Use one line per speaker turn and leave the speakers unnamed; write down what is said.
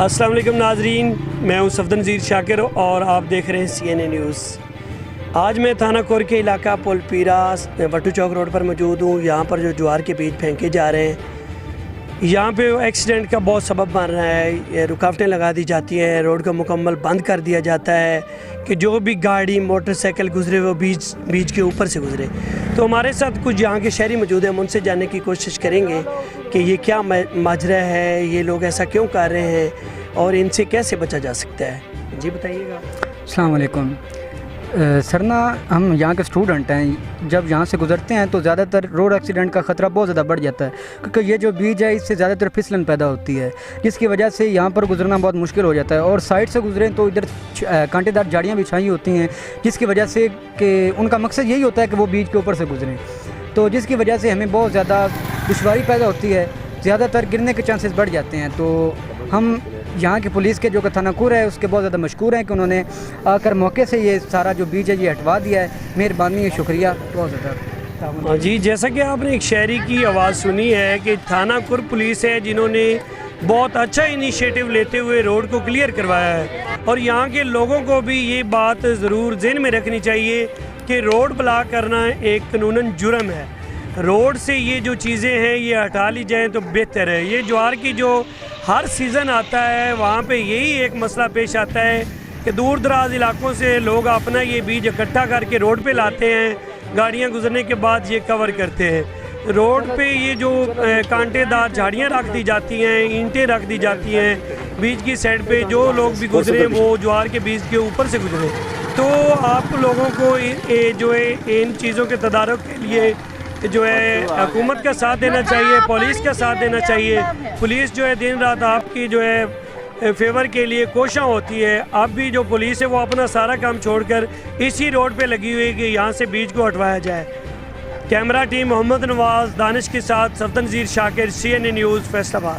अस्सलाम वालेकुम नाजरीन, मैं हूं सफदर नज़ीर शाकिर और आप देख रहे हैं CNN न्यूज़। आज मैं थाना कोर के इलाका पुलपीरा वट्टू चौक रोड पर मौजूद हूं। यहां पर जो ज्वार के बीज फेंके जा रहे हैं, यहां पे एक्सीडेंट का बहुत सबब बन रहा है। ये रुकावटें लगा दी जाती हैं, रोड को मुकम्मल बंद कर दिया जाता है कि जो भी गाड़ी मोटरसाइकिल गुजरे वो बीज के ऊपर से गुजरे। तो हमारे साथ कुछ यहाँ के शहरी मौजूद हैं, हम उनसे जानने की कोशिश करेंगे कि ये क्या माजरा है, ये लोग ऐसा क्यों कर रहे हैं और इनसे कैसे बचा जा सकता है। जी बताइएगा।
अस्सलाम वालेकुम सर, ना हम यहाँ के स्टूडेंट हैं। जब यहाँ से गुजरते हैं तो ज़्यादातर रोड एक्सीडेंट का ख़तरा बहुत ज़्यादा बढ़ जाता है, क्योंकि ये जो बीज है इससे ज़्यादातर फिसलन पैदा होती है, जिसकी वजह से यहाँ पर गुजरना बहुत मुश्किल हो जाता है। और साइड से गुजरें तो इधर कांटेदार झाड़ियाँ बिछाई होती हैं, जिसकी वजह से कि उनका मकसद यही होता है कि वो बीज के ऊपर से गुजरें, तो जिसकी वजह से हमें बहुत ज़्यादा दुश्वारी पैदा होती है, ज़्यादातर गिरने के चांसेस बढ़ जाते हैं। तो हम यहाँ की पुलिस के जो थानाकुर है उसके बहुत ज़्यादा मशकूर हैं कि उन्होंने आकर मौके से ये सारा जो बीज है ये हटवा दिया है। मेहरबानी है, शुक्रिया बहुत ज़्यादा।
जी, जैसा कि आपने एक शहरी की आवाज़ सुनी है कि थानाकुर पुलिस है जिन्होंने बहुत अच्छा इनिशिएटिव लेते हुए रोड को क्लियर करवाया है। और यहाँ के लोगों को भी ये बात ज़रूर ज़हन में रखनी चाहिए कि रोड ब्लॉक करना एक कानूनन जुर्म है। रोड से ये जो चीज़ें हैं ये हटा ली जाएँ तो बेहतर है। ये ज्वार की जो हर सीज़न आता है वहाँ पे यही एक मसला पेश आता है कि दूर दराज इलाकों से लोग अपना ये बीज इकट्ठा करके रोड पे लाते हैं, गाड़ियाँ गुजरने के बाद ये कवर करते हैं। रोड पे ये जो कांटेदार झाड़ियाँ रख दी जाती हैं, ईंटें रख दी जाती हैं बीज की साइड पे, जो लोग भी गुजरे वो ज्वार के बीज के ऊपर से गुजरे। तो आप लोगों को जो है इन चीज़ों के तदारुक के लिए जो है हुकूमत का साथ देना चाहिए, पुलिस का साथ देना चाहिए। पुलिस जो है दिन रात आपकी जो है फेवर के लिए कोशिश होती है। अब भी जो पुलिस है वो अपना सारा काम छोड़कर इसी रोड पे लगी हुई है कि यहाँ से बीज को हटवाया जाए। कैमरा टीम मोहम्मद नवाज़ दानिश के साथ सफदर नज़ीर शाकिर, CNN न्यूज़, फैसलाबाद।